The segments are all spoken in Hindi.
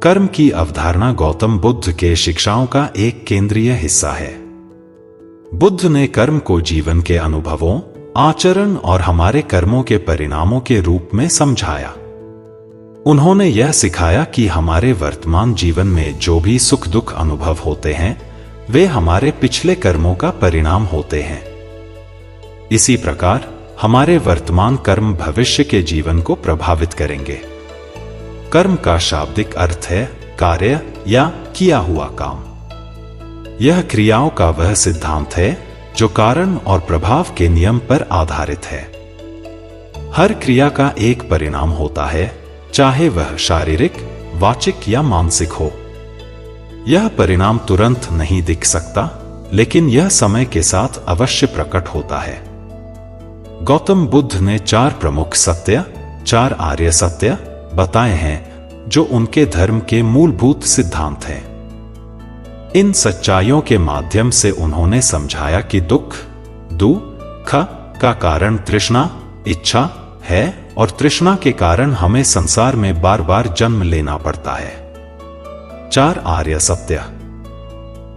कर्म की अवधारणा गौतम बुद्ध के शिक्षाओं का एक केंद्रीय हिस्सा है। बुद्ध ने कर्म को जीवन के अनुभवों, आचरण और हमारे कर्मों के परिणामों के रूप में समझाया। उन्होंने यह सिखाया कि हमारे वर्तमान जीवन में जो भी सुख दुख अनुभव होते हैं वे हमारे पिछले कर्मों का परिणाम होते हैं। इसी प्रकार हमारे वर्तमान कर्म भविष्य के जीवन को प्रभावित करेंगे। कर्म का शाब्दिक अर्थ है कार्य या किया हुआ काम। यह क्रियाओं का वह सिद्धांत है जो कारण और प्रभाव के नियम पर आधारित है। हर क्रिया का एक परिणाम होता है, चाहे वह शारीरिक, वाचिक या मानसिक हो। यह परिणाम तुरंत नहीं दिख सकता, लेकिन यह समय के साथ अवश्य प्रकट होता है। गौतम बुद्ध ने 4 प्रमुख सत्य, 4 आर्य सत्य बताए हैं जो उनके धर्म के मूलभूत सिद्धांत हैं। इन सच्चाइयों के माध्यम से उन्होंने समझाया कि दुख का कारण तृष्णा, इच्छा है और तृष्णा के कारण हमें संसार में बार बार जन्म लेना पड़ता है। 4 आर्य सत्य।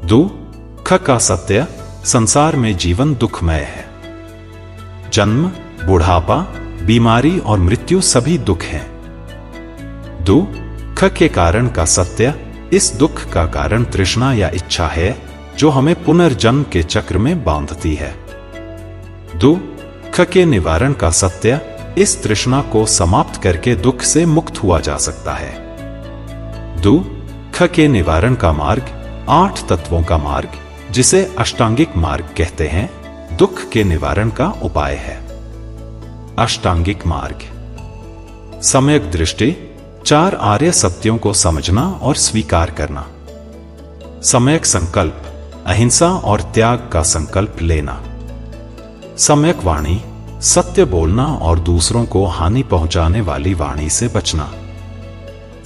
दुख का सत्य, संसार में जीवन दुखमय है। जन्म, बुढ़ापा, बीमारी और मृत्यु सभी दुख हैं। दुख के कारण का सत्य, इस दुख का कारण तृष्णा या इच्छा है जो हमें पुनर्जन्म के चक्र में बांधती है। दुख के निवारण का सत्य, इस तृष्णा को समाप्त करके दुख से मुक्त हुआ जा सकता है। दुख के निवारण का मार्ग 8 तत्वों का मार्ग, जिसे अष्टांगिक मार्ग कहते हैं, दुख के निवारण का उपाय है। अष्टांगिक मार्ग। सम्यक दृष्टि, 4 आर्य सत्यों को समझना और स्वीकार करना। सम्यक संकल्प, अहिंसा और त्याग का संकल्प लेना। सम्यक वाणी, सत्य बोलना और दूसरों को हानि पहुंचाने वाली वाणी से बचना।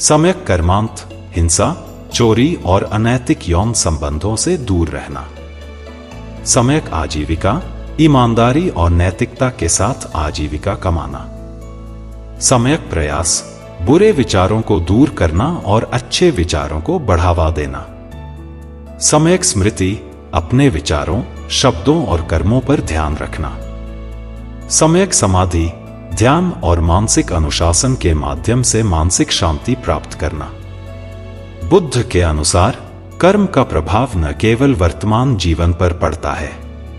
सम्यक कर्मांत, हिंसा, चोरी और अनैतिक यौन संबंधों से दूर रहना। सम्यक आजीविका, ईमानदारी और नैतिकता के साथ आजीविका कमाना। सम्यक प्रयास, बुरे विचारों को दूर करना और अच्छे विचारों को बढ़ावा देना। सम्यक स्मृति, अपने विचारों, शब्दों और कर्मों पर ध्यान रखना। सम्यक समाधि, ध्यान और मानसिक अनुशासन के माध्यम से मानसिक शांति प्राप्त करना। बुद्ध के अनुसार कर्म का प्रभाव न केवल वर्तमान जीवन पर पड़ता है,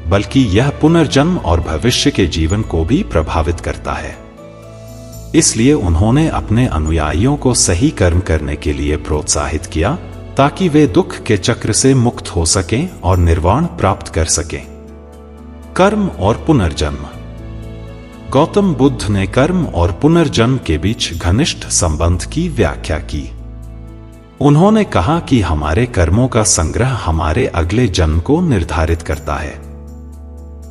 बल्कि यह पुनर्जन्म और भविष्य के जीवन को भी प्रभावित करता है। इसलिए उन्होंने अपने अनुयायियों को सही कर्म करने के लिए प्रोत्साहित किया, ताकि वे दुख के चक्र से मुक्त हो सकें और निर्वाण प्राप्त कर सकें। कर्म और पुनर्जन्म। गौतम बुद्ध ने कर्म और पुनर्जन्म के बीच घनिष्ठ संबंध की व्याख्या की। उन्होंने कहा कि हमारे कर्मों का संग्रह हमारे अगले जन्म को निर्धारित करता है।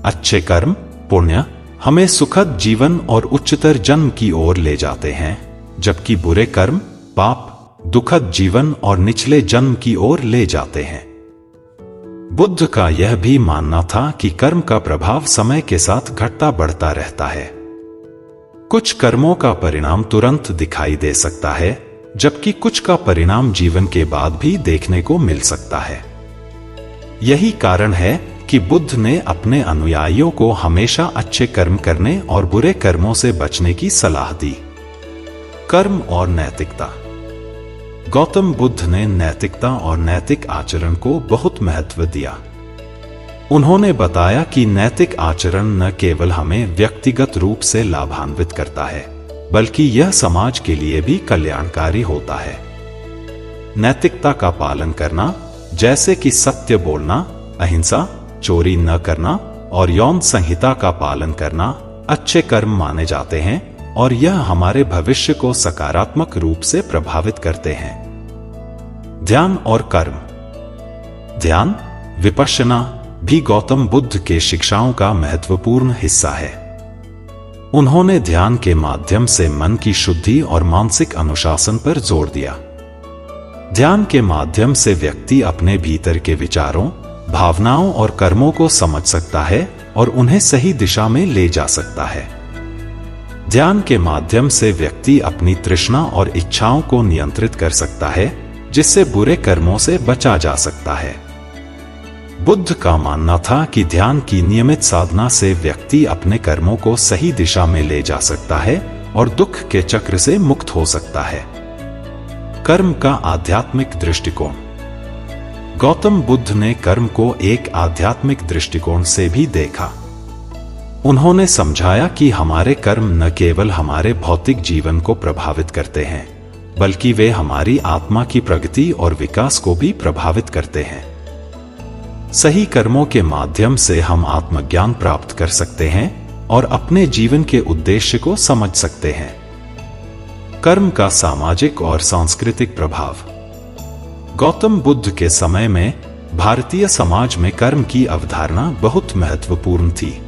अच्छे कर्म, पुण्य, हमें सुखद जीवन और उच्चतर जन्म की ओर ले जाते हैं, जबकि बुरे कर्म, पाप, दुखद जीवन और निचले जन्म की ओर ले जाते हैं। बुद्ध का यह भी मानना था कि कर्म का प्रभाव समय के साथ घटता बढ़ता रहता है। कुछ कर्मों का परिणाम तुरंत दिखाई दे सकता है, जबकि कुछ का परिणाम जीवन के बाद भी देखने को मिल सकता है। यही कारण है कि बुद्ध ने अपने अनुयायियों को हमेशा अच्छे कर्म करने और बुरे कर्मों से बचने की सलाह दी। कर्म और नैतिकता। गौतम बुद्ध ने नैतिकता और नैतिक आचरण को बहुत महत्व दिया। उन्होंने बताया कि नैतिक आचरण न केवल हमें व्यक्तिगत रूप से लाभान्वित करता है, बल्कि यह समाज के लिए भी कल्याणकारी होता है। नैतिकता का पालन करना, जैसे कि सत्य बोलना, अहिंसा, चोरी न करना और यौन संहिता का पालन करना, अच्छे कर्म माने जाते हैं और यह हमारे भविष्य को सकारात्मक रूप से प्रभावित करते हैं। ध्यान और कर्म। ध्यान, विपश्यना भी गौतम बुद्ध के शिक्षाओं का महत्वपूर्ण हिस्सा है। उन्होंने ध्यान के माध्यम से मन की शुद्धि और मानसिक अनुशासन पर जोर दिया। ध्यान के माध्यम से व्यक्ति अपने भीतर के विचारों, भावनाओं और कर्मों को समझ सकता है और उन्हें सही दिशा में ले जा सकता है। ध्यान के माध्यम से व्यक्ति अपनी तृष्णा और इच्छाओं को नियंत्रित कर सकता है, जिससे बुरे कर्मों से बचा जा सकता है। बुद्ध का मानना था कि ध्यान की नियमित साधना से व्यक्ति अपने कर्मों को सही दिशा में ले जा सकता है और दुख के चक्र से मुक्त हो सकता है। कर्म का आध्यात्मिक दृष्टिकोण। गौतम बुद्ध ने कर्म को एक आध्यात्मिक दृष्टिकोण से भी देखा। उन्होंने समझाया कि हमारे कर्म न केवल हमारे भौतिक जीवन को प्रभावित करते हैं, बल्कि वे हमारी आत्मा की प्रगति और विकास को भी प्रभावित करते हैं। सही कर्मों के माध्यम से हम आत्मज्ञान प्राप्त कर सकते हैं और अपने जीवन के उद्देश्य को समझ सकते हैं। कर्म का सामाजिक और सांस्कृतिक प्रभाव। गौतम बुद्ध के समय में भारतीय समाज में कर्म की अवधारणा बहुत महत्वपूर्ण थी।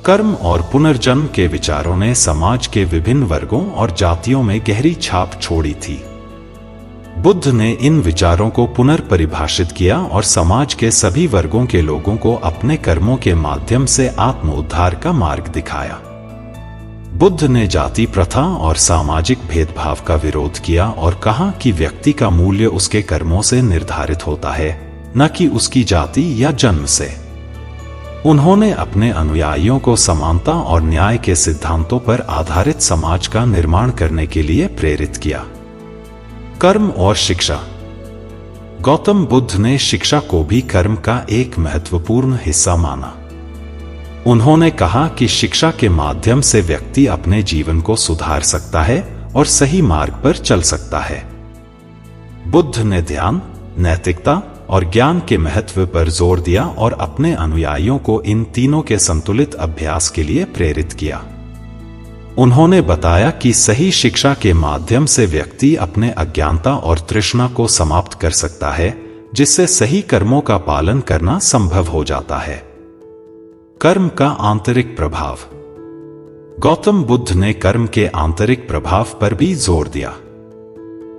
कर्म और पुनर्जन्म के विचारों ने समाज के विभिन्न वर्गों और जातियों में गहरी छाप छोड़ी थी। बुद्ध ने इन विचारों को पुनर्परिभाषित किया और समाज के सभी वर्गों के लोगों को अपने कर्मों के माध्यम से आत्म उद्धार का मार्ग दिखाया। बुद्ध ने जाति प्रथा और सामाजिक भेदभाव का विरोध किया और कहा कि व्यक्ति का मूल्य उसके कर्मों से निर्धारित होता है, न कि उसकी जाति या जन्म से। उन्होंने अपने अनुयायियों को समानता और न्याय के सिद्धांतों पर आधारित समाज का निर्माण करने के लिए प्रेरित किया। कर्म और शिक्षा। गौतम बुद्ध ने शिक्षा को भी कर्म का एक महत्वपूर्ण हिस्सा माना। उन्होंने कहा कि शिक्षा के माध्यम से व्यक्ति अपने जीवन को सुधार सकता है और सही मार्ग पर चल सकता है। बुद्ध ने ध्यान, नैतिकता और ज्ञान के महत्व पर जोर दिया और अपने अनुयायियों को इन तीनों के संतुलित अभ्यास के लिए प्रेरित किया। उन्होंने बताया कि सही शिक्षा के माध्यम से व्यक्ति अपने अज्ञानता और तृष्णा को समाप्त कर सकता है, जिससे सही कर्मों का पालन करना संभव हो जाता है। कर्म का आंतरिक प्रभाव। गौतम बुद्ध ने कर्म के आंतरिक प्रभाव पर भी जोर दिया।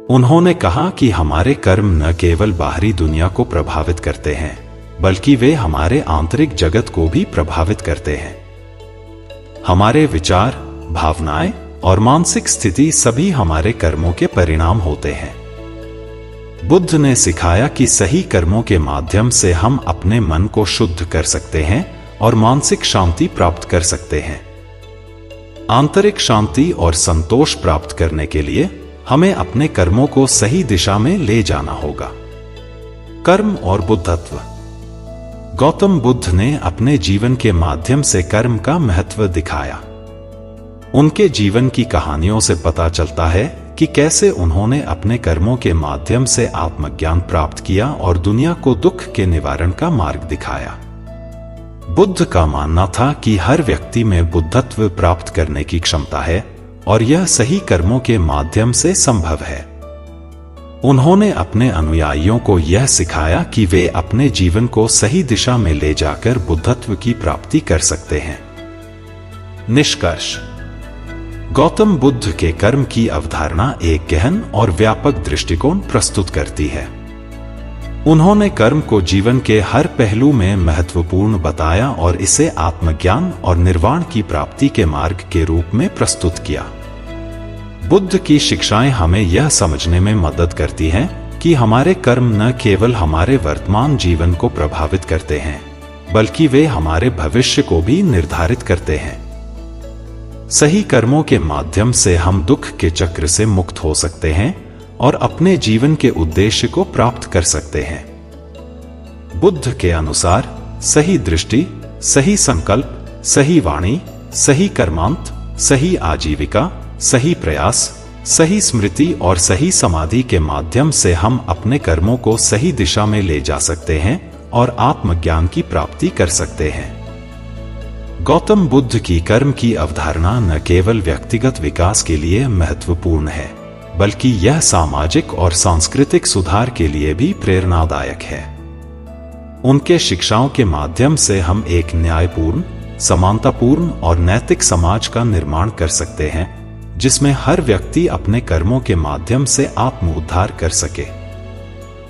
उन्होंने कहा कि हमारे कर्म न केवल बाहरी दुनिया को प्रभावित करते हैं, बल्कि वे हमारे आंतरिक जगत को भी प्रभावित करते हैं। हमारे विचार, भावनाएं और मानसिक स्थिति सभी हमारे कर्मों के परिणाम होते हैं। बुद्ध ने सिखाया कि सही कर्मों के माध्यम से हम अपने मन को शुद्ध कर सकते हैं और मानसिक शांति प्राप्त कर सकते हैं। आंतरिक शांति और संतोष प्राप्त करने के लिए हमें अपने कर्मों को सही दिशा में ले जाना होगा। कर्म और बुद्धत्व। गौतम बुद्ध ने अपने जीवन के माध्यम से कर्म का महत्व दिखाया। उनके जीवन की कहानियों से पता चलता है कि कैसे उन्होंने अपने कर्मों के माध्यम से आत्मज्ञान प्राप्त किया और दुनिया को दुख के निवारण का मार्ग दिखाया। बुद्ध का मानना था कि हर व्यक्ति में बुद्धत्व प्राप्त करने की क्षमता है और यह सही कर्मों के माध्यम से संभव है। उन्होंने अपने अनुयायियों को यह सिखाया कि वे अपने जीवन को सही दिशा में ले जाकर बुद्धत्व की प्राप्ति कर सकते हैं। निष्कर्ष। गौतम बुद्ध के कर्म की अवधारणा एक गहन और व्यापक दृष्टिकोण प्रस्तुत करती है। उन्होंने कर्म को जीवन के हर पहलू में महत्वपूर्ण बताया और इसे आत्मज्ञान और निर्वाण की प्राप्ति के मार्ग के रूप में प्रस्तुत किया। बुद्ध की शिक्षाएं हमें यह समझने में मदद करती हैं कि हमारे कर्म न केवल हमारे वर्तमान जीवन को प्रभावित करते हैं, बल्कि वे हमारे भविष्य को भी निर्धारित करते हैं। सही कर्मों के माध्यम से हम दुख के चक्र से मुक्त हो सकते हैं और अपने जीवन के उद्देश्य को प्राप्त कर सकते हैं। बुद्ध के अनुसार सही दृष्टि, सही संकल्प, सही वाणी, सही कर्मांत, सही आजीविका, सही प्रयास, सही स्मृति और सही समाधि के माध्यम से हम अपने कर्मों को सही दिशा में ले जा सकते हैं और आत्मज्ञान की प्राप्ति कर सकते हैं। गौतम बुद्ध की कर्म की अवधारणा न केवल व्यक्तिगत विकास के लिए महत्वपूर्ण है, बल्कि यह सामाजिक और सांस्कृतिक सुधार के लिए भी प्रेरणादायक है। उनके शिक्षाओं के माध्यम से हम एक न्यायपूर्ण, समानतापूर्ण और नैतिक समाज का निर्माण कर सकते हैं, जिसमें हर व्यक्ति अपने कर्मों के माध्यम से आत्म उद्धार कर सके।